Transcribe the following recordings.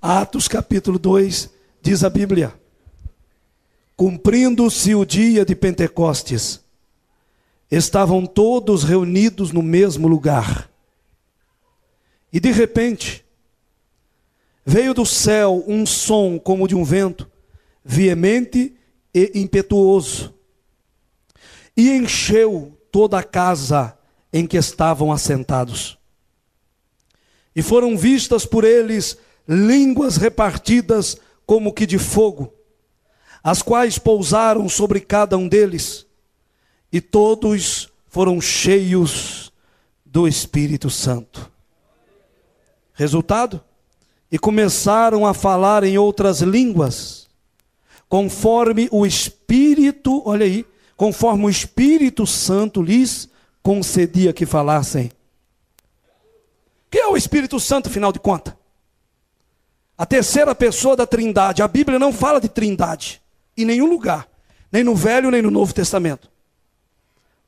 Atos capítulo 2, diz a Bíblia: cumprindo-se o dia de Pentecostes, estavam todos reunidos no mesmo lugar. E de repente, veio do céu um som como de um vento, veemente e impetuoso, e encheu toda a casa em que estavam assentados. E foram vistas por eles línguas repartidas como que de fogo, as quais pousaram sobre cada um deles, e todos foram cheios do Espírito Santo. Resultado? E começaram a falar em outras línguas, conforme o Espírito, olha aí, conforme o Espírito Santo lhes concedia que falassem. Quem é o Espírito Santo, afinal de contas? A terceira pessoa da Trindade. A Bíblia não fala de Trindade em nenhum lugar, nem no Velho nem no Novo Testamento.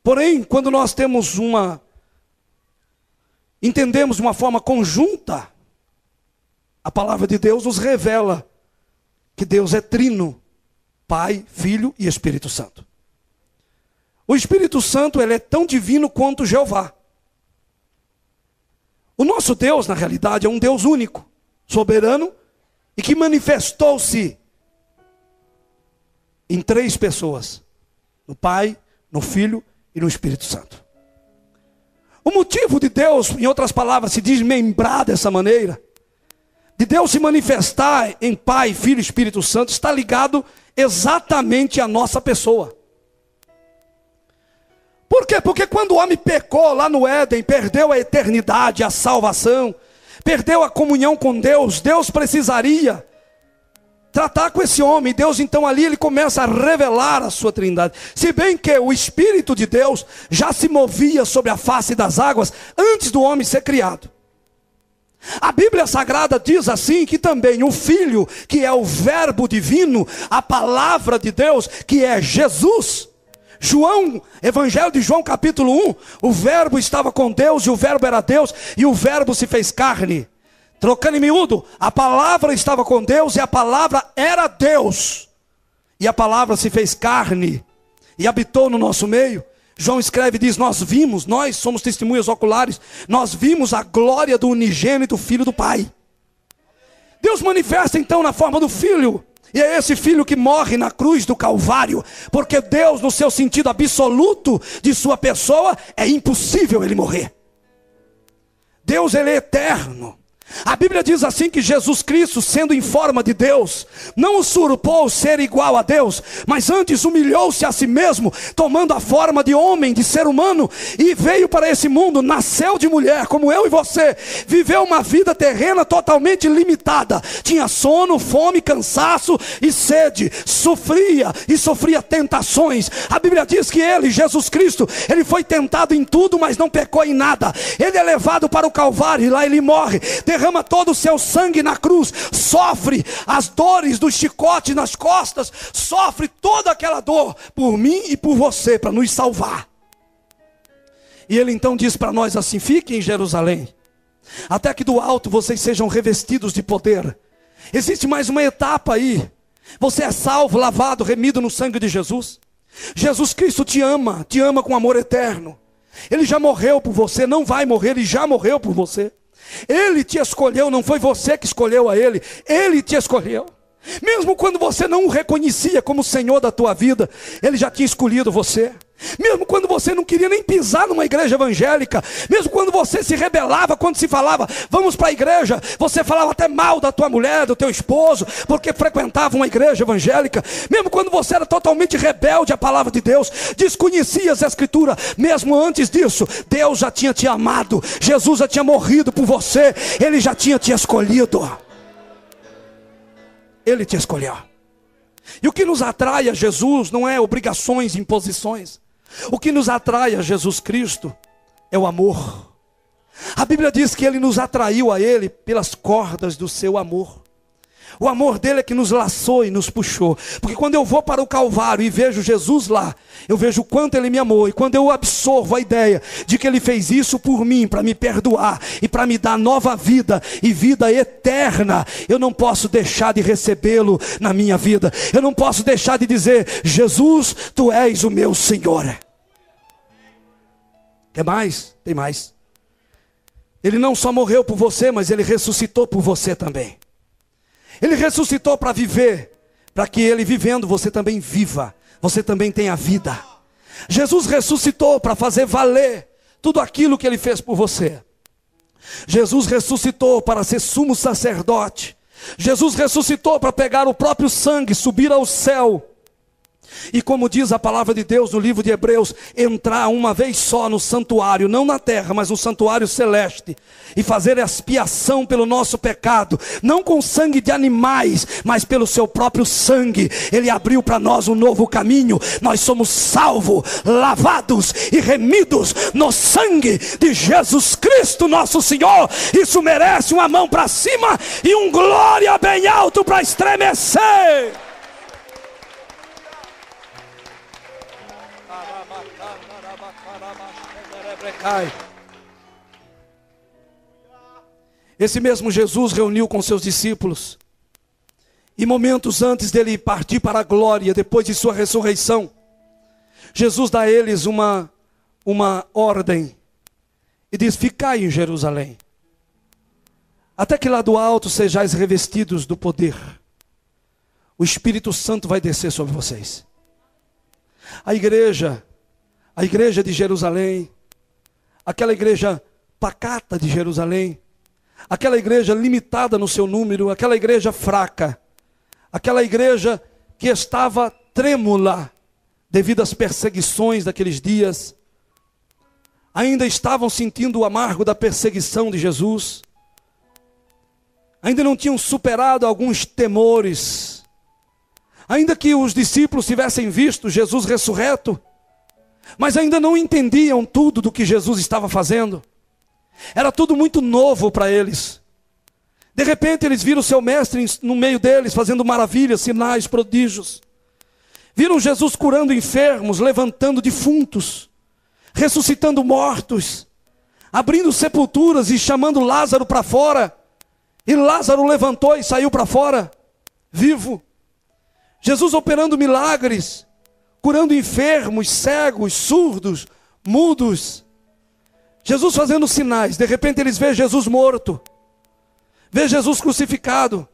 Porém, quando nós entendemos de uma forma conjunta, a palavra de Deus nos revela que Deus é trino, Pai, Filho e Espírito Santo. O Espírito Santo, ele é tão divino quanto Jeová. O nosso Deus, na realidade, é um Deus único, soberano, e que manifestou-se em 3 pessoas: no Pai, no Filho e no Espírito Santo. O motivo de Deus, em outras palavras, se desmembrar dessa maneira, de Deus se manifestar em Pai, Filho e Espírito Santo, está ligado exatamente à nossa pessoa. Por quê? Porque quando o homem pecou lá no Éden, perdeu a eternidade, a salvação, perdeu a comunhão com Deus, Deus precisaria tratar com esse homem. Deus então ali ele começa a revelar a sua trindade. Se bem que o Espírito de Deus já se movia sobre a face das águas antes do homem ser criado. A Bíblia Sagrada diz assim que também o Filho, que é o Verbo divino, a palavra de Deus, que é Jesus. Evangelho de João capítulo 1, o Verbo estava com Deus e o Verbo era Deus e o Verbo se fez carne. Trocando em miúdo, a palavra estava com Deus e a palavra era Deus. E a palavra se fez carne e habitou no nosso meio. João escreve e diz: nós somos testemunhas oculares, nós vimos a glória do unigênito Filho do Pai. Deus manifesta então na forma do Filho. E é esse Filho que morre na cruz do Calvário, porque Deus, no seu sentido absoluto de sua pessoa, é impossível ele morrer. Deus, ele é eterno. A Bíblia diz assim que Jesus Cristo, sendo em forma de Deus, não usurpou ser igual a Deus, mas antes humilhou-se a si mesmo, tomando a forma de homem, de ser humano, e veio para esse mundo, nasceu de mulher, como eu e você, viveu uma vida terrena totalmente limitada, tinha sono, fome, cansaço e sede, sofria tentações. A Bíblia diz que ele, Jesus Cristo, ele foi tentado em tudo, mas não pecou em nada. Ele é levado para o Calvário e lá ele morre, derrama todo o seu sangue na cruz, sofre as dores do chicote nas costas, sofre toda aquela dor por mim e por você, para nos salvar. E ele então diz para nós assim: fiquem em Jerusalém, até que do alto vocês sejam revestidos de poder. Existe mais uma etapa aí. Você é salvo, lavado, remido no sangue de Jesus. Jesus Cristo te ama com amor eterno. Ele já morreu por você, não vai morrer, ele já morreu por você. Ele te escolheu, não foi você que escolheu a ele, ele te escolheu. Mesmo quando você não o reconhecia como Senhor da tua vida, ele já tinha escolhido você. Mesmo quando você não queria nem pisar numa igreja evangélica, mesmo quando você se rebelava, quando se falava, vamos para a igreja, você falava até mal da tua mulher, do teu esposo, porque frequentava uma igreja evangélica. Mesmo quando você era totalmente rebelde à palavra de Deus, desconhecia as escrituras, mesmo antes disso, Deus já tinha te amado, Jesus já tinha morrido por você, ele já tinha te escolhido. Ele te escolheu. E o que nos atrai a Jesus não é obrigações, imposições. O que nos atrai a Jesus Cristo é o amor. A Bíblia diz que ele nos atraiu a ele pelas cordas do seu amor. O amor dele é que nos laçou e nos puxou. Porque quando eu vou para o Calvário e vejo Jesus lá, eu vejo o quanto ele me amou. E quando eu absorvo a ideia de que ele fez isso por mim, para me perdoar e para me dar nova vida e vida eterna, eu não posso deixar de recebê-lo na minha vida. Eu não posso deixar de dizer: Jesus, tu és o meu Senhor. Quer mais? Tem mais. Ele não só morreu por você, mas ele ressuscitou por você também. Ele ressuscitou para viver, para que ele vivendo, você também viva, você também tenha vida. Jesus ressuscitou para fazer valer tudo aquilo que ele fez por você. Jesus ressuscitou para ser sumo sacerdote. Jesus ressuscitou para pegar o próprio sangue, subir ao céu. E como diz a palavra de Deus no livro de Hebreus, entrar uma vez só no santuário, não na terra, mas no santuário celeste, e fazer expiação pelo nosso pecado, não com sangue de animais, mas pelo seu próprio sangue. Ele abriu para nós um novo caminho. Nós somos salvos, lavados e remidos no sangue de Jesus Cristo nosso Senhor. Isso merece uma mão para cima e um glória bem alto para estremecer. Esse mesmo Jesus reuniu com seus discípulos, e momentos antes dele partir para a glória, depois de sua ressurreição, Jesus dá a eles uma ordem e diz: ficai em Jerusalém, até que lá do alto sejais revestidos do poder. O Espírito Santo vai descer sobre vocês. A igreja de Jerusalém, aquela igreja pacata de Jerusalém, aquela igreja limitada no seu número, aquela igreja fraca, aquela igreja que estava trêmula devido às perseguições daqueles dias, ainda estavam sentindo o amargo da perseguição de Jesus, ainda não tinham superado alguns temores, ainda que os discípulos tivessem visto Jesus ressurreto, mas ainda não entendiam tudo do que Jesus estava fazendo. Era tudo muito novo para eles. De repente eles viram o seu mestre no meio deles, fazendo maravilhas, sinais, prodígios. Viram Jesus curando enfermos, levantando defuntos, ressuscitando mortos, abrindo sepulturas e chamando Lázaro para fora. E Lázaro levantou e saiu para fora, vivo. Jesus operando milagres, curando enfermos, cegos, surdos, mudos. Jesus fazendo sinais. De repente eles veem Jesus morto, vê Jesus crucificado,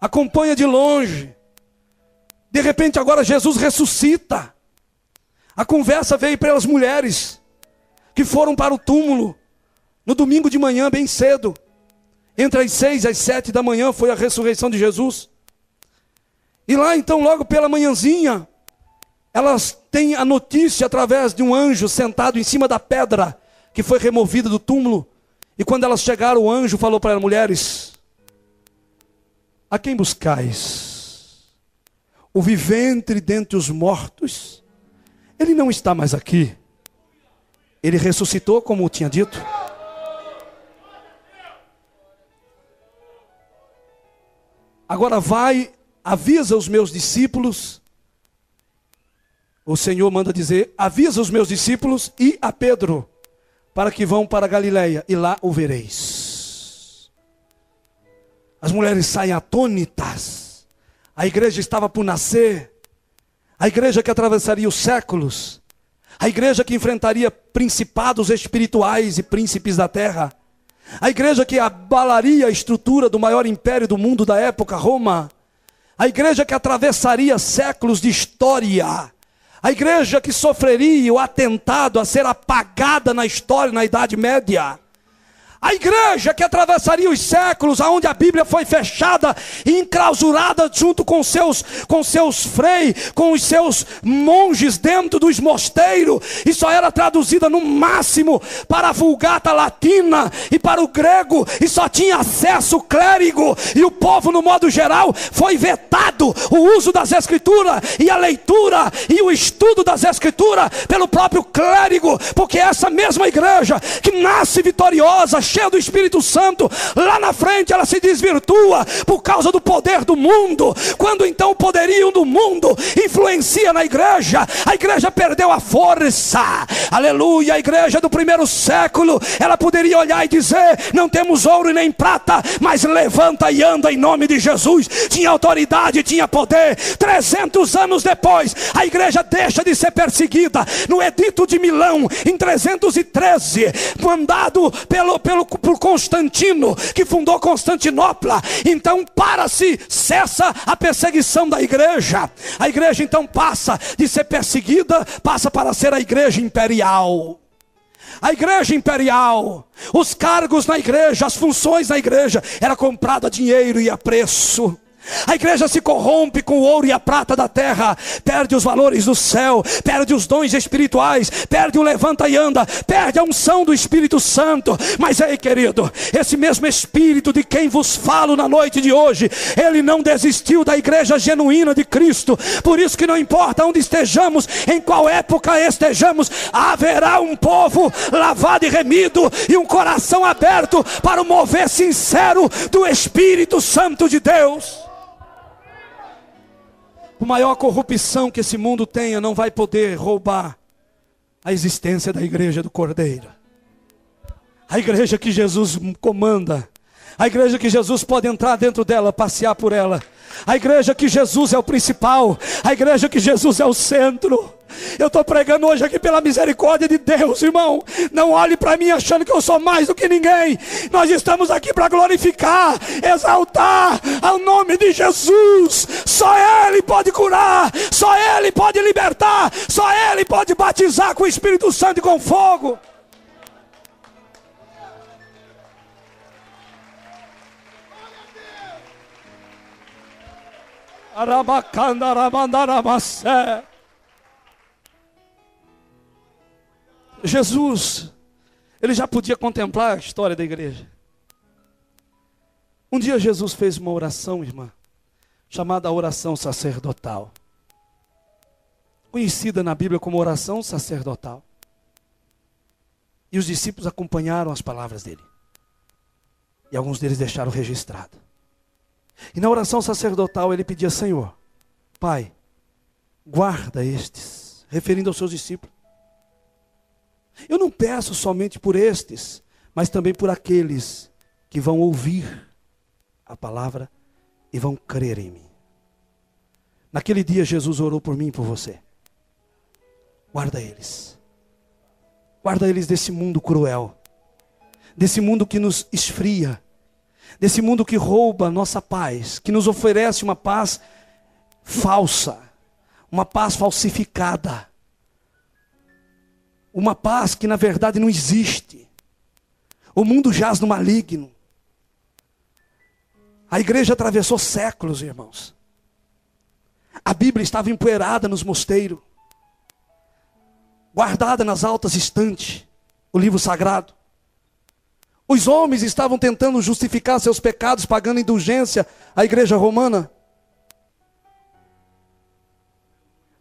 acompanha de longe. De repente agora Jesus ressuscita. A conversa veio para as mulheres que foram para o túmulo no domingo de manhã bem cedo. Entre as 6 e as 7 da manhã foi a ressurreição de Jesus. E lá então logo pela manhãzinha, elas têm a notícia através de um anjo sentado em cima da pedra que foi removida do túmulo. E quando elas chegaram, o anjo falou para as mulheres: a quem buscais? O vivente dentre os mortos? Ele não está mais aqui. Ele ressuscitou, como eu tinha dito. Agora vai, avisa os meus discípulos. O Senhor manda dizer: avisa os meus discípulos e a Pedro, para que vão para a Galileia, e lá o vereis. As mulheres saem atônitas. A igreja estava por nascer. A igreja que atravessaria os séculos. A igreja que enfrentaria principados espirituais e príncipes da terra. A igreja que abalaria a estrutura do maior império do mundo da época, Roma. A igreja que atravessaria séculos de história. A igreja que sofreria o atentado a ser apagada na história na Idade Média. A igreja que atravessaria os séculos, aonde a Bíblia foi fechada e enclausurada junto com seus freis, com os seus monges dentro dos mosteiros, e só era traduzida no máximo para a Vulgata Latina e para o grego, e só tinha acesso o clérigo, e o povo no modo geral foi vetado o uso das Escrituras e a leitura e o estudo das Escrituras pelo próprio clérigo, porque essa mesma igreja que nasce vitoriosa, cheia do Espírito Santo, lá na frente ela se desvirtua por causa do poder do mundo. Quando então o poderio do mundo influencia na igreja, a igreja perdeu a força. Aleluia. A igreja do primeiro século, ela poderia olhar e dizer: não temos ouro e nem prata, mas levanta e anda em nome de Jesus. Tinha autoridade, tinha poder. 300 anos depois, a igreja deixa de ser perseguida. No edito de Milão, em 313, mandado por Constantino, que fundou Constantinopla, então cessa a perseguição da igreja. A igreja então passa de ser perseguida, passa para ser a igreja imperial. A igreja imperial, os cargos na igreja, as funções na igreja, era comprada a dinheiro e a preço. A igreja se corrompe com o ouro e a prata da terra, perde os valores do céu, perde os dons espirituais, perde o levanta e anda, perde a unção do Espírito Santo. Mas ei, querido, esse mesmo Espírito de quem vos falo na noite de hoje, ele não desistiu da igreja genuína de Cristo. Por isso que não importa onde estejamos, em qual época estejamos, haverá um povo lavado e remido e um coração aberto para o mover sincero do Espírito Santo de Deus. Por maior corrupção que esse mundo tenha, não vai poder roubar a existência da igreja do Cordeiro. A igreja que Jesus comanda. A igreja que Jesus pode entrar dentro dela, passear por ela. A igreja que Jesus é o principal. A igreja que Jesus é o centro. Eu estou pregando hoje aqui pela misericórdia de Deus, irmão. Não olhe para mim achando que eu sou mais do que ninguém. Nós estamos aqui para glorificar, exaltar ao nome de Jesus. Só Ele pode curar, só Ele pode libertar, só Ele pode batizar com o Espírito Santo e com fogo. Jesus, ele já podia contemplar a história da igreja. Um dia Jesus fez uma oração, irmã, chamada oração sacerdotal, conhecida na Bíblia como oração sacerdotal. E os discípulos acompanharam as palavras dele. E alguns deles deixaram registrado. E na oração sacerdotal ele pedia: Senhor, Pai, guarda estes, referindo aos seus discípulos. Eu não peço somente por estes, mas também por aqueles que vão ouvir a palavra e vão crer em mim. Naquele dia Jesus orou por mim e por você. Guarda eles. Guarda eles desse mundo cruel, desse mundo que nos esfria, desse mundo que rouba a nossa paz, que nos oferece uma paz falsa, uma paz falsificada, uma paz que na verdade não existe. O mundo jaz no maligno. A igreja atravessou séculos, irmãos. A Bíblia estava empoeirada nos mosteiros, guardada nas altas estantes, o livro sagrado. Os homens estavam tentando justificar seus pecados, pagando indulgência à igreja romana.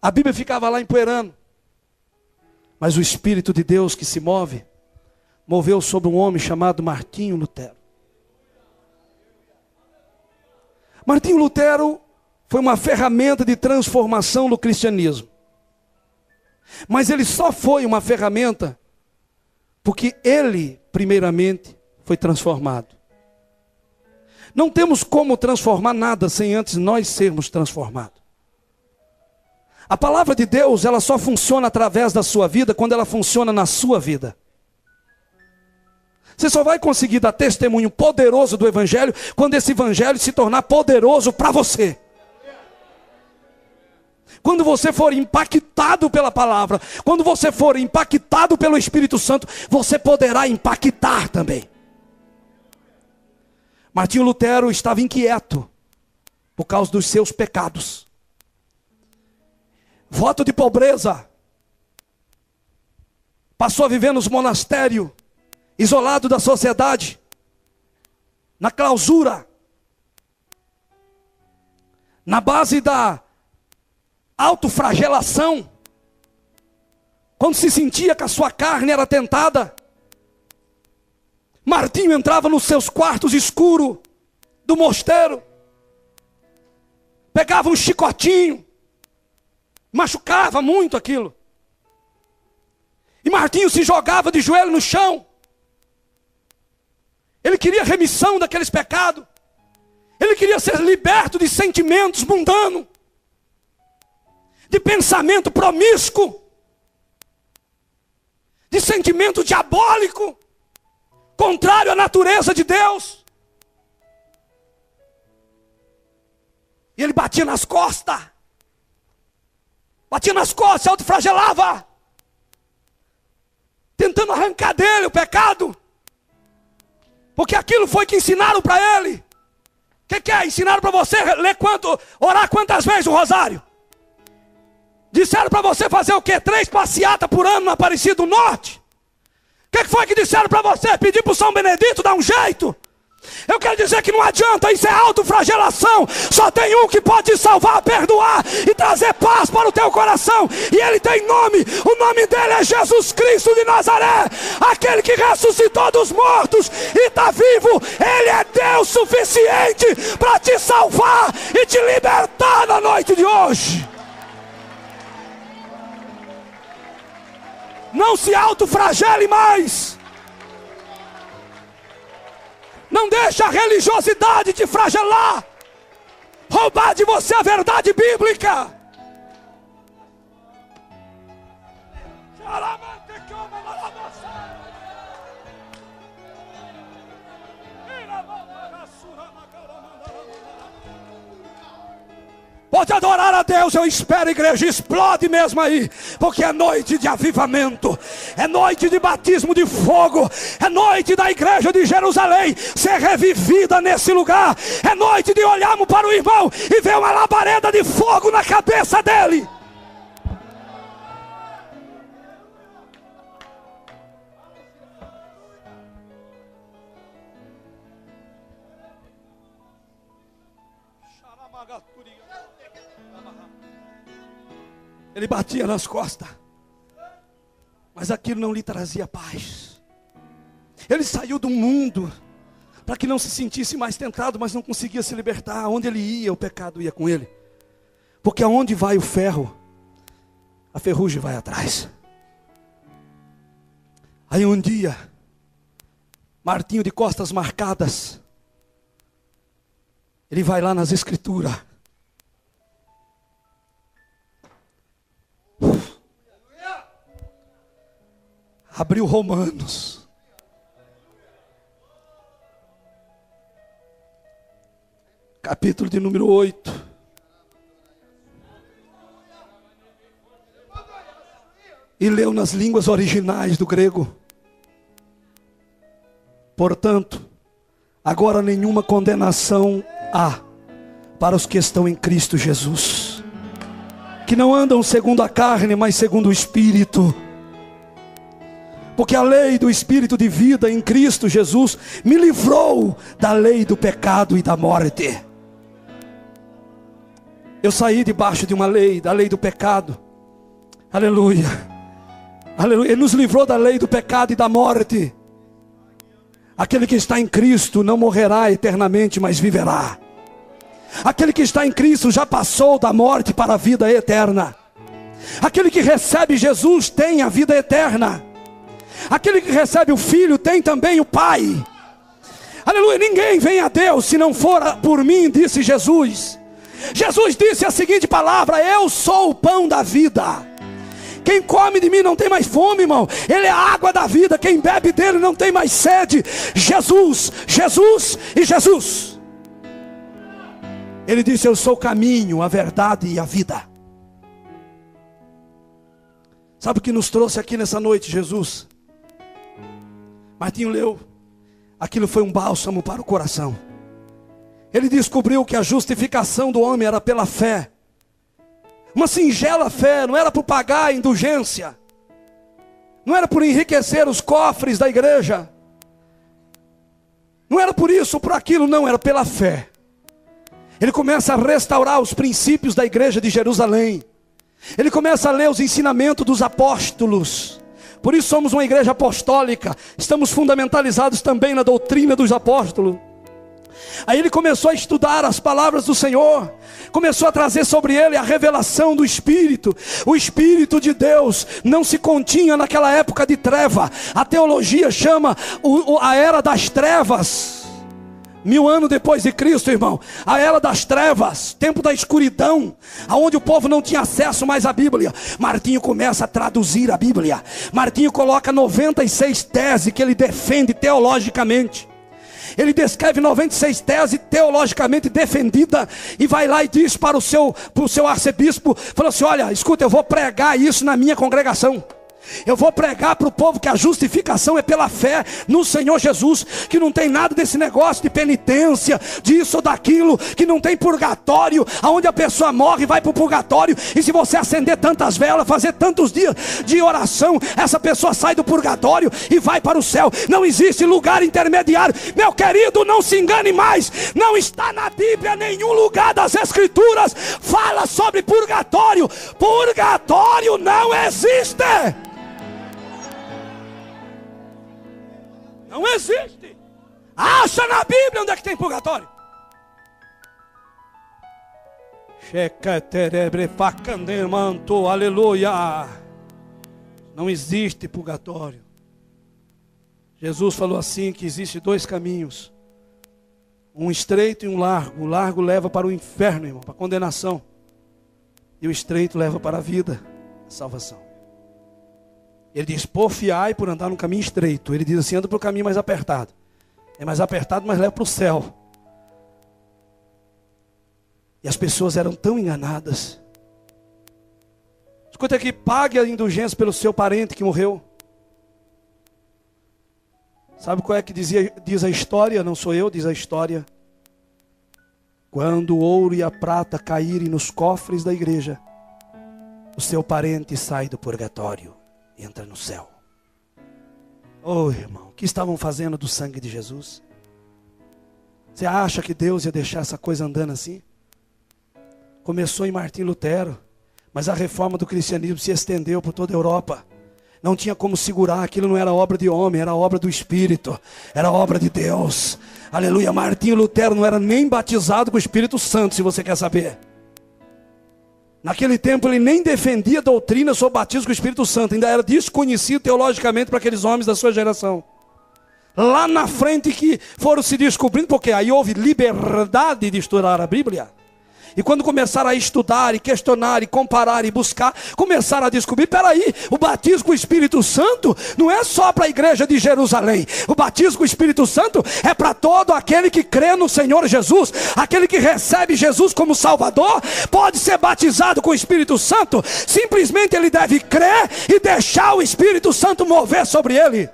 A Bíblia ficava lá empoeirando. Mas o Espírito de Deus que se moveu sobre um homem chamado Martinho Lutero. Martinho Lutero foi uma ferramenta de transformação no cristianismo. Mas ele só foi uma ferramenta porque ele, primeiramente, foi transformado. Não temos como transformar nada sem antes nós sermos transformados. A palavra de Deus, ela só funciona através da sua vida quando ela funciona na sua vida. Você só vai conseguir dar testemunho poderoso do Evangelho quando esse Evangelho se tornar poderoso para você. Quando você for impactado pela palavra, quando você for impactado pelo Espírito Santo, você poderá impactar também. Martinho Lutero estava inquieto por causa dos seus pecados. Voto de pobreza. Passou a viver nos monastérios, isolado da sociedade, na clausura, na base da autoflagelação. Quando se sentia que a sua carne era tentada, Martinho entrava nos seus quartos escuros do mosteiro, pegava um chicotinho, machucava muito aquilo, e Martinho se jogava de joelho no chão. Ele queria remissão daqueles pecados, ele queria ser liberto de sentimentos mundanos, de pensamento promíscuo, de sentimento diabólico, contrário à natureza de Deus. E ele batia nas costas, se autoflagelava, tentando arrancar dele o pecado, porque aquilo foi que ensinaram para ele. O que é? Ensinaram para você orar quantas vezes o rosário? Disseram para você fazer o quê? 3 passeatas por ano na Aparecida do Norte? O que foi que disseram para você? Pedir para o São Benedito dar um jeito? Eu quero dizer que não adianta, isso é autoflagelação. Só tem um que pode te salvar, perdoar e trazer paz para o teu coração. E ele tem nome, o nome dele é Jesus Cristo de Nazaré, aquele que ressuscitou dos mortos e está vivo. Ele é Deus suficiente para te salvar e te libertar na noite de hoje. Não se autoflagele mais. Não deixe a religiosidade te flagelar, roubar de você a verdade bíblica. Pode adorar a Deus, eu espero, igreja, explode mesmo aí, porque é noite de avivamento, é noite de batismo de fogo, é noite da igreja de Jerusalém ser revivida nesse lugar, é noite de olharmos para o irmão e ver uma labareda de fogo na cabeça dele. Ele batia nas costas, mas aquilo não lhe trazia paz. Ele saiu do mundo para que não se sentisse mais tentado, mas não conseguia se libertar. Onde ele ia, o pecado ia com ele. Porque aonde vai o ferro, a ferrugem vai atrás. Aí um dia, Martinho de costas marcadas, ele vai lá nas escrituras. Abriu Romanos. Capítulo de número 8. E leu nas línguas originais do grego. Portanto, agora nenhuma condenação há para os que estão em Cristo Jesus, que não andam segundo a carne, mas segundo o Espírito. Porque a lei do Espírito de vida em Cristo Jesus me livrou da lei do pecado e da morte. Eu saí debaixo de uma lei, da lei do pecado. Aleluia. Aleluia. Ele nos livrou da lei do pecado e da morte. Aquele que está em Cristo não morrerá eternamente, mas viverá. Aquele que está em Cristo já passou da morte para a vida eterna. Aquele que recebe Jesus tem a vida eterna. Aquele que recebe o Filho tem também o Pai. Aleluia. Ninguém vem a Deus se não for por mim, disse Jesus. Jesus disse a seguinte palavra: eu sou o pão da vida. Quem come de mim não tem mais fome, irmão. Ele é a água da vida. Quem bebe dele não tem mais sede. Jesus, Jesus e Jesus. Ele disse: eu sou o caminho, a verdade e a vida. Sabe o que nos trouxe aqui nessa noite, Jesus? Martinho leu. Aquilo foi um bálsamo para o coração. Ele descobriu que a justificação do homem era pela fé. Uma singela fé, não era por pagar a indulgência. Não era por enriquecer os cofres da igreja. Não era por isso ou por aquilo, não, era pela fé. Ele começa a restaurar os princípios da igreja de Jerusalém. Ele começa a ler os ensinamentos dos apóstolos. Por isso somos uma igreja apostólica, estamos fundamentalizados também na doutrina dos apóstolos. Aí ele começou a estudar as palavras do Senhor, começou a trazer sobre ele a revelação do Espírito. O Espírito de Deus não se continha naquela época de treva. A teologia chama a era das trevas. 1000 anos depois de Cristo, irmão, a era das trevas, tempo da escuridão, aonde o povo não tinha acesso mais à Bíblia. Martinho começa a traduzir a Bíblia. Martinho coloca 96 teses que ele defende teologicamente. Ele descreve 96 teses teologicamente defendidas e vai lá e diz para o seu arcebispo, falou assim: olha, escuta, eu vou pregar isso na minha congregação. Eu vou pregar para o povo que a justificação é pela fé no Senhor Jesus, que não tem nada desse negócio de penitência, disso ou daquilo, que não tem purgatório, aonde a pessoa morre e vai para o purgatório, e se você acender tantas velas, fazer tantos dias de oração, essa pessoa sai do purgatório e vai para o céu. Não existe lugar intermediário. Meu querido, não se engane mais, não está na Bíblia nenhum lugar das Escrituras fala sobre purgatório. Purgatório não existe. Não existe. Acha na Bíblia onde é que tem purgatório. Aleluia. Não existe purgatório. Jesus falou assim, que existe 2 caminhos, um estreito e um largo. O largo leva para o inferno, irmão, para a condenação, e o estreito leva para a vida, a salvação. Ele diz: porfiai por andar no caminho estreito. Ele diz assim: anda para o caminho mais apertado. É mais apertado, mas leva para o céu. E as pessoas eram tão enganadas. Escuta aqui: pague a indulgência pelo seu parente que morreu. Sabe qual é que diz a história? Não sou eu, diz a história. Quando o ouro e a prata caírem nos cofres da igreja, o seu parente sai do purgatório e entra no céu. Oh, irmão, o que estavam fazendo do sangue de Jesus? Você acha que Deus ia deixar essa coisa andando assim? Começou em Martim Lutero, mas a reforma do cristianismo se estendeu por toda a Europa. Não tinha como segurar, aquilo não era obra de homem, era obra do Espírito, era obra de Deus. Aleluia. Martim Lutero não era nem batizado com o Espírito Santo, se você quer saber. Naquele tempo ele nem defendia a doutrina sobre batismo com o Espírito Santo, ainda era desconhecido teologicamente para aqueles homens da sua geração. Lá na frente que foram se descobrindo, porque aí houve liberdade de estudar a Bíblia. E quando começaram a estudar, e questionar, e comparar, e buscar, começaram a descobrir: peraí, o batismo com o Espírito Santo não é só para a igreja de Jerusalém. O batismo com o Espírito Santo é para todo aquele que crê no Senhor Jesus. Aquele que recebe Jesus como Salvador, pode ser batizado com o Espírito Santo. Simplesmente ele deve crer e deixar o Espírito Santo mover sobre ele.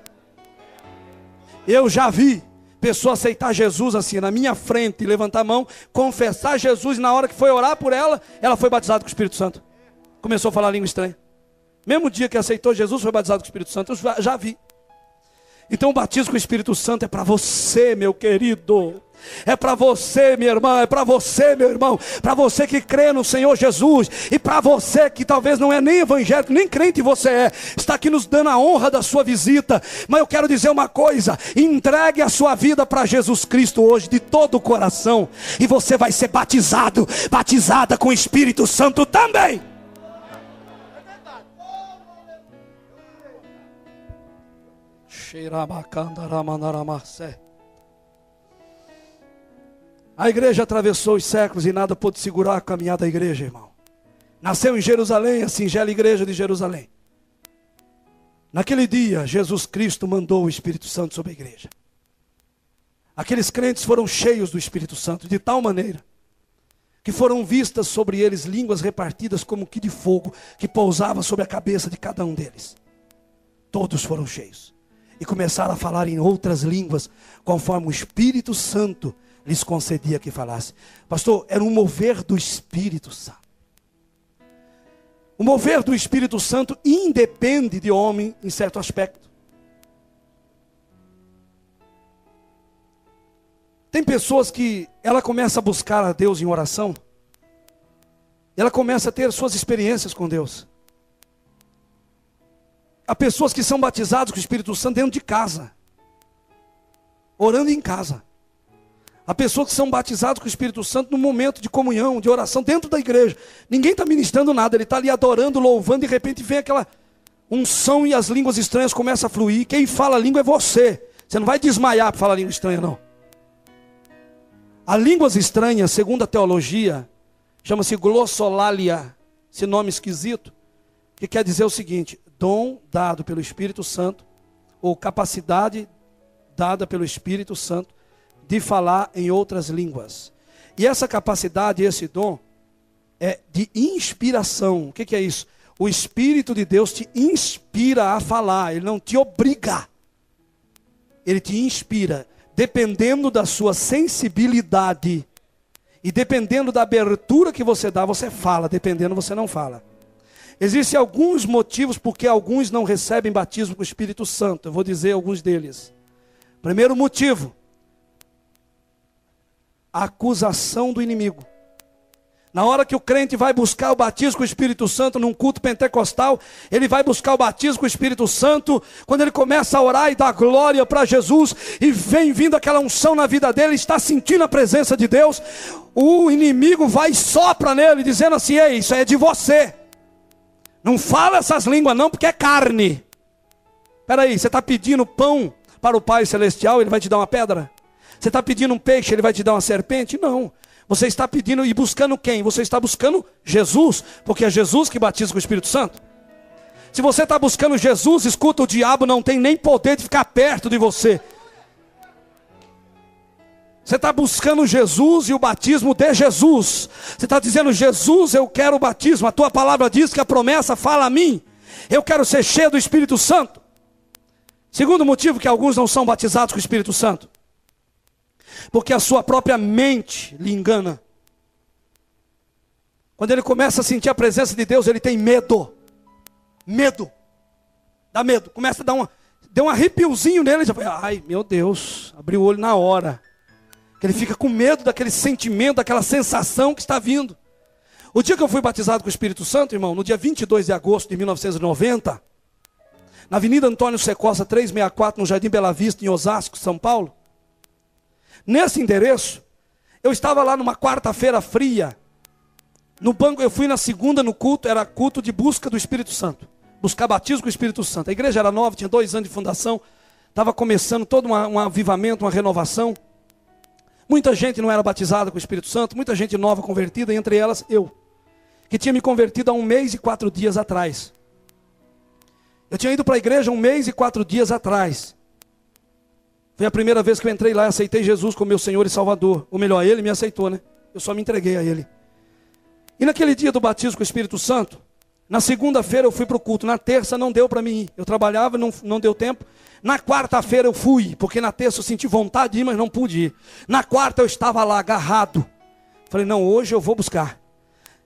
Eu já vi pessoa aceitar Jesus assim, na minha frente, levantar a mão, confessar Jesus, e na hora que foi orar por ela, ela foi batizada com o Espírito Santo. Começou a falar língua estranha. Mesmo dia que aceitou Jesus, foi batizado com o Espírito Santo. Eu já vi. Então o batismo com o Espírito Santo é para você, meu querido. É para você, minha irmã, é para você, meu irmão, para você que crê no Senhor Jesus, e para você que talvez não é nem evangélico, nem crente você é, está aqui nos dando a honra da sua visita. Mas eu quero dizer uma coisa: entregue a sua vida para Jesus Cristo hoje, de todo o coração, e você vai ser batizada com o Espírito Santo também. A igreja atravessou os séculos e nada pôde segurar a caminhada da igreja, irmão. Nasceu em Jerusalém, a singela igreja de Jerusalém. Naquele dia, Jesus Cristo mandou o Espírito Santo sobre a igreja. Aqueles crentes foram cheios do Espírito Santo, de tal maneira que foram vistas sobre eles línguas repartidas como que de fogo, que pousava sobre a cabeça de cada um deles. Todos foram cheios e começaram a falar em outras línguas, conforme o Espírito Santo lhes concedia que falasse. Pastor, era um mover do Espírito Santo. O mover do Espírito Santo independe de homem em certo aspecto. Tem pessoas que ela começa a buscar a Deus em oração, ela começa a ter suas experiências com Deus. Há pessoas que são batizadas com o Espírito Santo dentro de casa, orando em casa. Há pessoas que são batizadas com o Espírito Santo no momento de comunhão, de oração, dentro da igreja. Ninguém está ministrando nada, ele está ali adorando, louvando, de repente vem aquela unção e as línguas estranhas começam a fluir. Quem fala a língua é você. Você não vai desmaiar para falar língua estranha, não. As línguas estranhas, segundo a teologia, chama-se glossolalia, esse nome esquisito, que quer dizer o seguinte: dom dado pelo Espírito Santo, ou capacidade dada pelo Espírito Santo, de falar em outras línguas. E essa capacidade, esse dom, é de inspiração. O que é isso? O Espírito de Deus te inspira a falar, ele não te obriga. Ele te inspira, dependendo da sua sensibilidade. E dependendo da abertura que você dá, você fala, dependendo você não fala. Existem alguns motivos porque alguns não recebem batismo com o Espírito Santo. Eu vou dizer alguns deles. Primeiro motivo: a acusação do inimigo. Na hora que o crente vai buscar o batismo com o Espírito Santo num culto pentecostal, ele vai buscar o batismo com o Espírito Santo, quando ele começa a orar e dar glória para Jesus, e vem vindo aquela unção na vida dele, está sentindo a presença de Deus, o inimigo vai e sopra nele, dizendo assim: ei, isso é de você, não fala essas línguas não, porque é carne. Espera aí, você está pedindo pão para o Pai Celestial, ele vai te dar uma pedra? Você está pedindo um peixe, ele vai te dar uma serpente? Não. Você está pedindo e buscando quem? Você está buscando Jesus, porque é Jesus que batiza com o Espírito Santo. Se você está buscando Jesus, escuta, o diabo não tem nem poder de ficar perto de você. Você está buscando Jesus e o batismo de Jesus. Você está dizendo: Jesus, eu quero o batismo. A tua palavra diz que a promessa fala a mim. Eu quero ser cheio do Espírito Santo. Segundo motivo que alguns não são batizados com o Espírito Santo: porque a sua própria mente lhe engana. Quando ele começa a sentir a presença de Deus, ele tem medo. Medo. Dá medo. Começa a dar deu um arrepiozinho nele. Já fala: ai, meu Deus. Abriu o olho na hora. Ele fica com medo daquele sentimento, daquela sensação que está vindo. O dia que eu fui batizado com o Espírito Santo, irmão, no dia 22 de agosto de 1990, na Avenida Antônio Secosta 364, no Jardim Bela Vista, em Osasco, São Paulo. Nesse endereço, eu estava lá numa quarta-feira fria, no banco. Eu fui na segunda no culto, era culto de busca do Espírito Santo, buscar batismo com o Espírito Santo. A igreja era nova, tinha 2 anos de fundação, estava começando todo um avivamento, uma renovação. Muita gente não era batizada com o Espírito Santo, muita gente nova convertida, entre elas eu, que tinha me convertido há 1 mês e 4 dias atrás. Eu tinha ido para a igreja 1 mês e 4 dias atrás. Foi a primeira vez que eu entrei lá e aceitei Jesus como meu Senhor e Salvador. Ou melhor, Ele me aceitou, né? Eu só me entreguei a Ele. E naquele dia do batismo com o Espírito Santo, na segunda-feira eu fui para o culto. Na terça não deu para mim ir. Eu trabalhava, não deu tempo. Na quarta-feira eu fui, porque na terça eu senti vontade de ir, mas não pude ir. Na quarta eu estava lá agarrado. Falei: não, hoje eu vou buscar.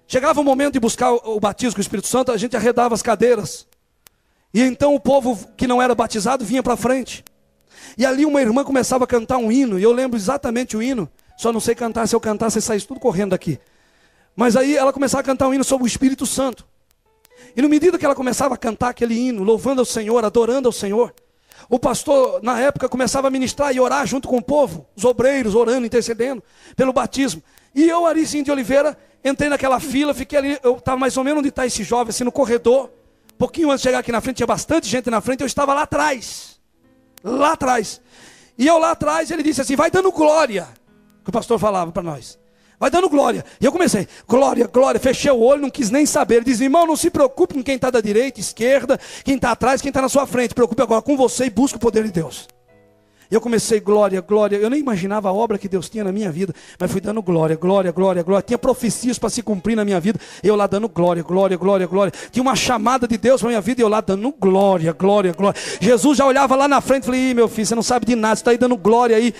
Chegava o momento de buscar o batismo com o Espírito Santo, a gente arredava as cadeiras. E então o povo que não era batizado vinha para frente. E ali uma irmã começava a cantar um hino, e eu lembro exatamente o hino, só não sei cantar. Se eu cantasse, você saísse tudo correndo daqui. Mas aí ela começava a cantar um hino sobre o Espírito Santo. E na medida que ela começava a cantar aquele hino, louvando ao Senhor, adorando ao Senhor, o pastor, na época, começava a ministrar e orar junto com o povo, os obreiros orando, intercedendo pelo batismo. E eu, Aricinho de Oliveira, entrei naquela fila, fiquei ali, eu estava mais ou menos onde está esse jovem, assim, no corredor. Um pouquinho antes de chegar aqui na frente, tinha bastante gente na frente, eu estava lá atrás. Lá atrás. E eu lá atrás, ele disse assim: vai dando glória, que o pastor falava para nós. Vai dando glória. E eu comecei: glória, glória. Fechei o olho, não quis nem saber. Ele diz: irmão, não se preocupe com quem está da direita, esquerda, quem está atrás, quem está na sua frente. Preocupe agora com você e busque o poder de Deus. E eu comecei: glória, glória. Eu nem imaginava a obra que Deus tinha na minha vida, mas fui dando glória, glória, glória, glória. Tinha profecias para se cumprir na minha vida, eu lá dando glória, glória, glória, glória. Tinha uma chamada de Deus para a minha vida, e eu lá dando glória, glória, glória. Jesus já olhava lá na frente e falei: ih, meu filho, você não sabe de nada, você está aí dando glória aí,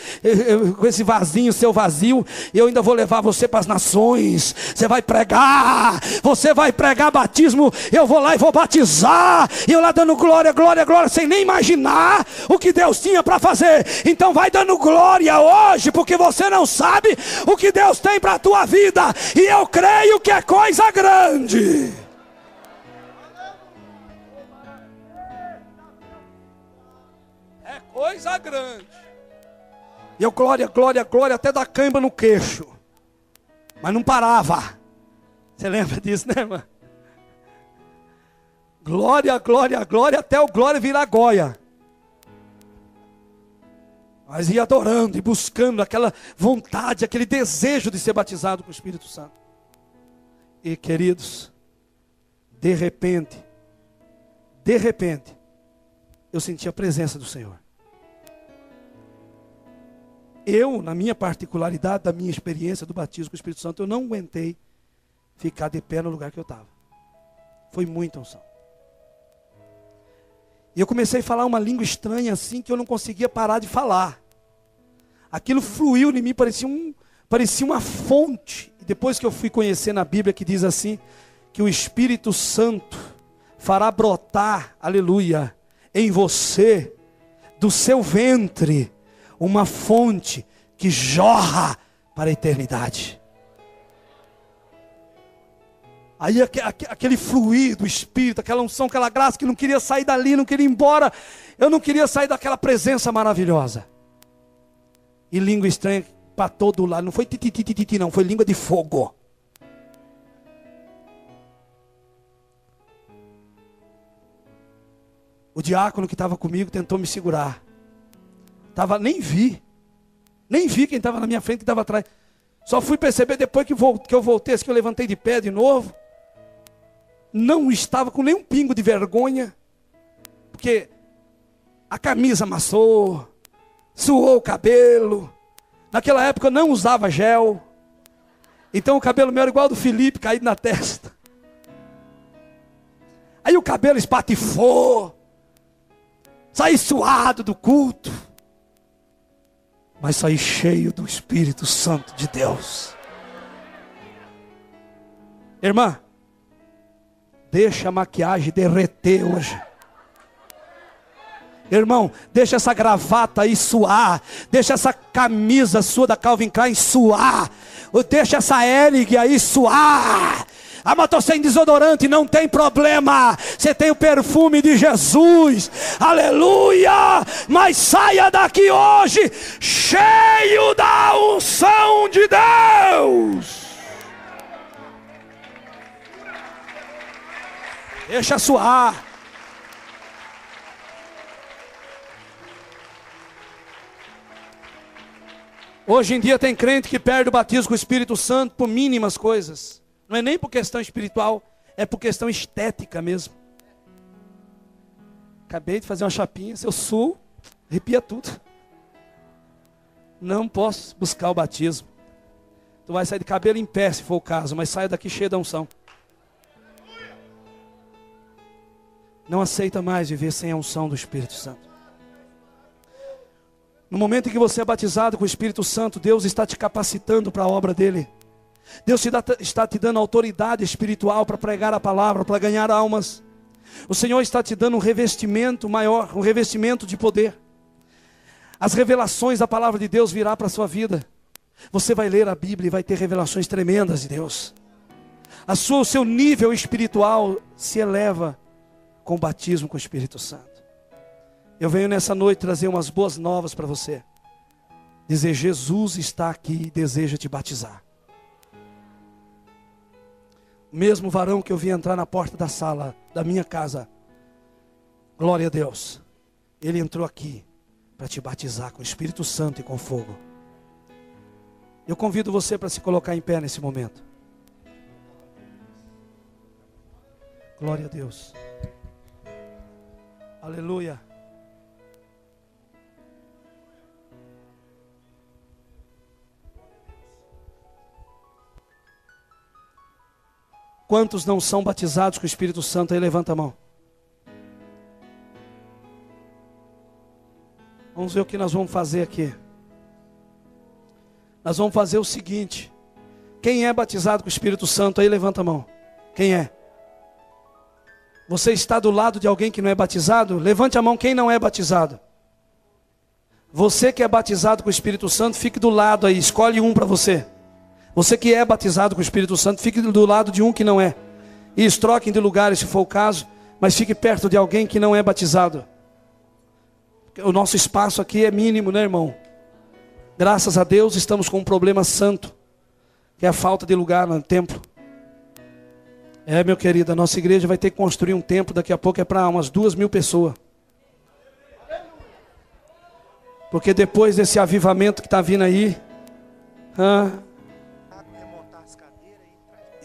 com esse vasinho, seu vazio, e eu ainda vou levar você para as nações. Você vai pregar batismo, eu vou lá e vou batizar. E eu lá dando glória, glória, glória, sem nem imaginar o que Deus tinha para fazer. Então vai dando glória hoje, porque você não sabe o que Deus tem para a tua vida, e eu creio que é coisa grande. Coisa grande. E eu, glória, glória, glória, até dar cãibra no queixo. Mas não parava. Você lembra disso, né, irmã? Glória, glória, glória, até o glória virar goia. Mas ia adorando e buscando aquela vontade, aquele desejo de ser batizado com o Espírito Santo. E queridos, de repente, eu senti a presença do Senhor. Eu, na minha particularidade, da minha experiência do batismo com o Espírito Santo, eu não aguentei ficar de pé no lugar que eu estava. Foi muita unção. E eu comecei a falar uma língua estranha assim, que eu não conseguia parar de falar. Aquilo fluiu em mim, parecia uma fonte. E depois que eu fui conhecer na Bíblia, que diz assim, que o Espírito Santo fará brotar, aleluia, em você, do seu ventre, uma fonte que jorra para a eternidade. Aí aquele fluir do Espírito, aquela unção, aquela graça que não queria sair dali, não queria ir embora. Eu não queria sair daquela presença maravilhosa. E língua estranha para todo lado. Não foi tititititi não, foi língua de fogo. O diácono que estava comigo tentou me segurar. Nem vi quem estava na minha frente, que estava atrás. Só fui perceber depois que eu voltei, que eu levantei de pé de novo. Não estava com nenhum pingo de vergonha, porque a camisa amassou, suou o cabelo. Naquela época eu não usava gel, então o cabelo meu era igual ao do Felipe, caído na testa. Aí o cabelo espatifou, saí suado do culto, mas saí cheio do Espírito Santo de Deus. Irmã, deixa a maquiagem derreter hoje. Irmão, deixa essa gravata aí suar. Deixa essa camisa sua da Calvin Klein suar. Deixa essa Hering aí suar. Ah, mas estou sem desodorante, não tem problema. Você tem o perfume de Jesus. Aleluia. Mas saia daqui hoje cheio da unção de Deus. Deixa suar. Hoje em dia tem crente que perde o batismo com o Espírito Santo por mínimas coisas. Não é nem por questão espiritual, é por questão estética mesmo. Acabei de fazer uma chapinha, se eu suo, arrepia tudo. Não posso buscar o batismo. Tu vai sair de cabelo em pé, se for o caso, mas saia daqui cheio da unção. Não aceita mais viver sem a unção do Espírito Santo. No momento em que você é batizado com o Espírito Santo, Deus está te capacitando para a obra dele. Deus está te dando autoridade espiritual para pregar a palavra, para ganhar almas. O Senhor está te dando um revestimento maior, um revestimento de poder. As revelações da palavra de Deus virá para a sua vida. Você vai ler a Bíblia e vai ter revelações tremendas de Deus. O seu nível espiritual se eleva com o batismo com o Espírito Santo. Eu venho nessa noite trazer umas boas novas para você. Dizer, Jesus está aqui e deseja te batizar. O mesmo varão que eu vi entrar na porta da sala da minha casa, glória a Deus, ele entrou aqui para te batizar com o Espírito Santo e com fogo. Eu convido você para se colocar em pé nesse momento. Glória a Deus. Aleluia. Quantos não são batizados com o Espírito Santo? Aí levanta a mão. Vamos ver o que nós vamos fazer aqui. Nós vamos fazer o seguinte. Quem é batizado com o Espírito Santo? Aí levanta a mão. Quem é? Você está do lado de alguém que não é batizado? Levante a mão quem não é batizado. Você que é batizado com o Espírito Santo, fique do lado aí, escolhe um para você. Você que é batizado com o Espírito Santo, fique do lado de um que não é. E troquem de lugares se for o caso, mas fique perto de alguém que não é batizado. O nosso espaço aqui é mínimo, né, irmão? Graças a Deus estamos com um problema santo, que é a falta de lugar no templo. Meu querido, a nossa igreja vai ter que construir um templo, daqui a pouco é para umas 2.000 pessoas. Porque depois desse avivamento que está vindo aí,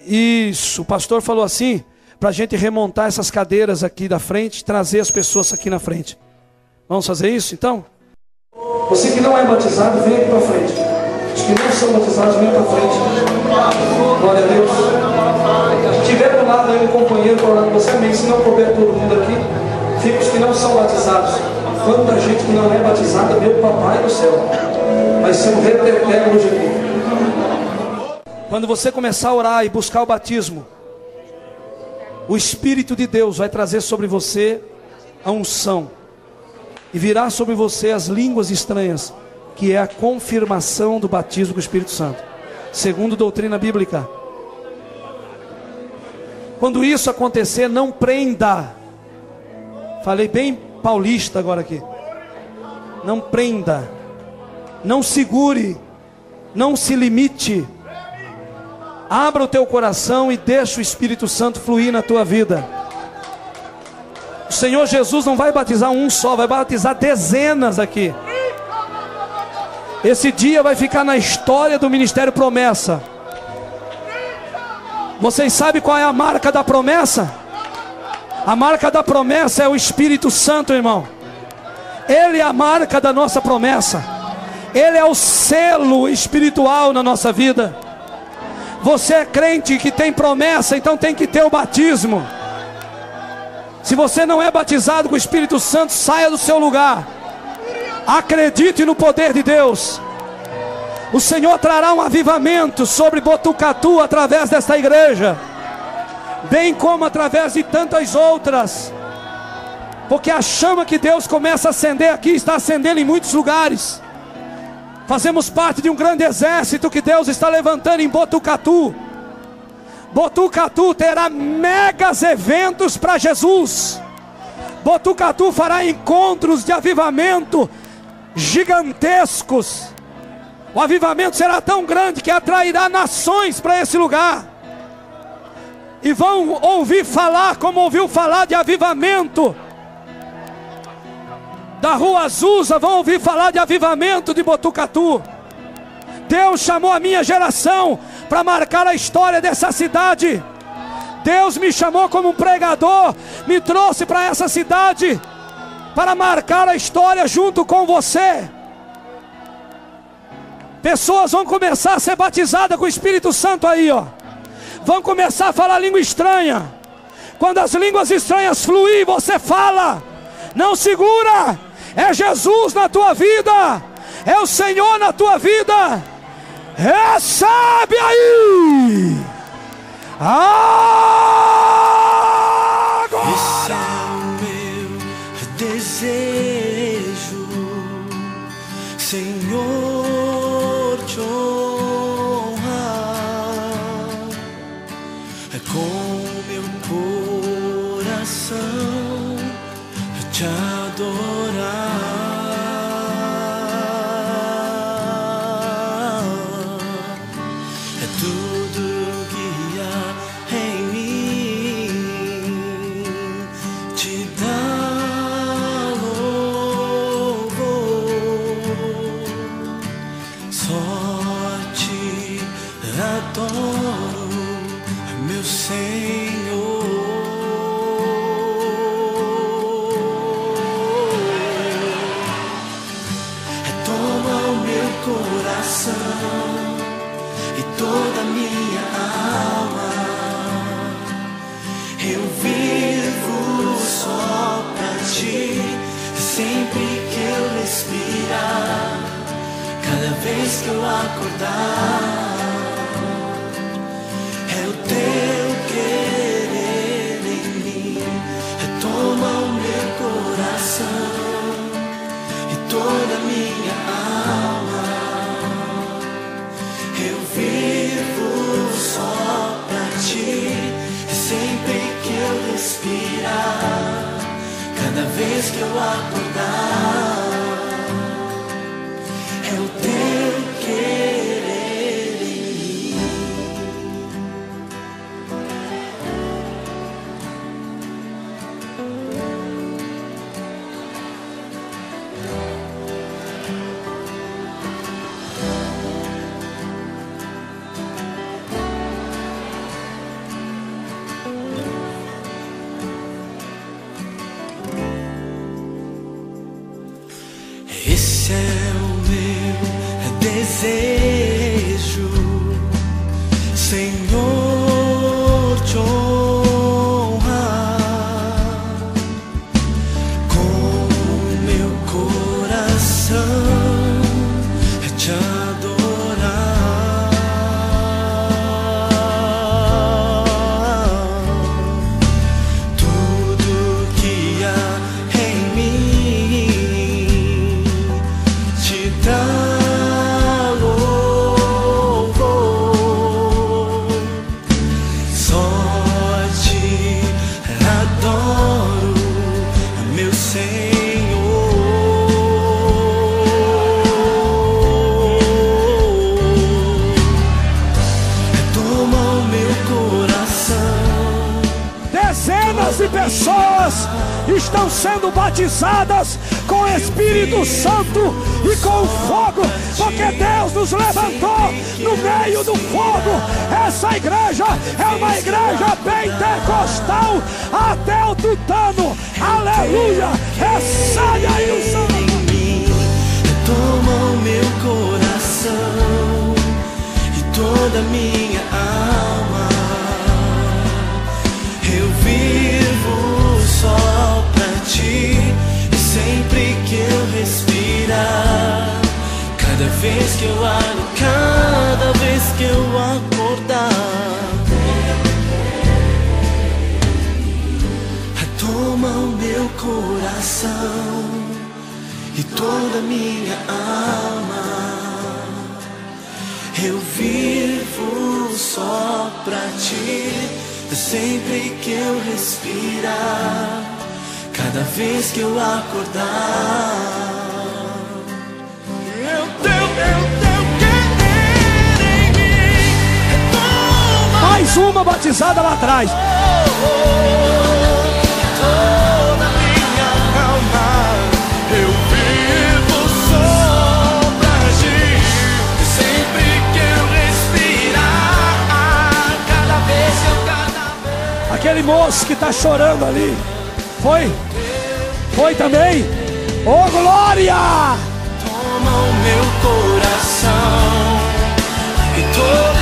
isso, o pastor falou assim, para a gente remontar essas cadeiras aqui da frente, trazer as pessoas aqui na frente. Vamos fazer isso então? Você que não é batizado, vem aqui para frente. Os que não são batizados, vem para frente. Glória a Deus. Se tiver do lado aí um companheiro para orar com você, amém. Se não couber todo mundo aqui, fica os que não são batizados. Quanta gente que não é batizada, meu papai do céu. Vai ser um reteté hoje aqui. Quando você começar a orar e buscar o batismo, o Espírito de Deus vai trazer sobre você a unção. E virá sobre você as línguas estranhas, que é a confirmação do batismo com o Espírito Santo, segundo doutrina bíblica. Quando isso acontecer, não prenda. Falei bem paulista agora aqui. Não prenda, não segure, não se limite. Abra o teu coração e deixa o Espírito Santo fluir na tua vida. O Senhor Jesus não vai batizar um só, vai batizar dezenas aqui. Esse dia vai ficar na história do Ministério Promessa. Vocês sabem qual é a marca da promessa? A marca da promessa é o Espírito Santo, irmão. Ele é a marca da nossa promessa. Ele é o selo espiritual na nossa vida. Você é crente que tem promessa, então tem que ter o batismo. Se você não é batizado com o Espírito Santo, saia do seu lugar. Acredite no poder de Deus. O Senhor trará um avivamento sobre Botucatu através desta igreja, bem como através de tantas outras. Porque a chama que Deus começa a acender aqui, está acendendo em muitos lugares. Fazemos parte de um grande exército que Deus está levantando em Botucatu. Botucatu terá megas eventos para Jesus. Botucatu fará encontros de avivamento gigantescos. O avivamento será tão grande que atrairá nações para esse lugar. E vão ouvir falar, como ouviu falar de avivamento da Rua Azusa, vão ouvir falar de avivamento de Botucatu. Deus chamou a minha geração para marcar a história dessa cidade. Deus me chamou como um pregador, me trouxe para essa cidade para marcar a história junto com você. Pessoas vão começar a ser batizadas com o Espírito Santo aí, ó. Vão começar a falar língua estranha. Quando as línguas estranhas fluírem, você fala. Não segura. É Jesus na tua vida. É o Senhor na tua vida. Recebe aí. Agora. Esse é o meu desejo, Senhor, te honrar com meu coração, te adorar. É tudo que há em mim, te dar louvor. Só te adoro, meu Senhor. Toma o meu coração e toda a minha alma. Eu vivo só pra ti, sempre que eu respirar, cada vez que eu acordar. É o teu querer em mim. Toma o meu coração e toda a minha alma. Eu vivo só pra ti, sempre que eu respirar, cada vez que eu acordar. é o teu querer em mim. Esse é o meu desejo, Senhor, te honrar com meu coração, te adorar. Tudo que há em mim te dá louvor, só te adoro, meu Senhor. Toma o meu coração. Dezenas de pessoas estão sendo batizadas com o Espírito Santo e com o fogo, porque Deus nos levantou no meio do fogo. Essa igreja é uma igreja pentecostal até o tutano. Aleluia! Recebe aí o Senhor. Em mim, toma o meu coração e toda a minha alma. Eu vivo só pra ti, e sempre que eu respirar, cada vez que eu olho, cada vez que eu acordar. Toma o meu coração e toda a minha alma. Eu vivo só pra ti, sempre que eu respirar, cada vez que eu acordar. Eu teu querer em mim. Toma Mais uma batizada lá atrás. toda a minha alma. Eu vivo só pra ti, sempre que eu respirar, cada vez que eu Aquele moço que está chorando ali, foi? Foi também? Oh, glória! Toma o meu coração e toda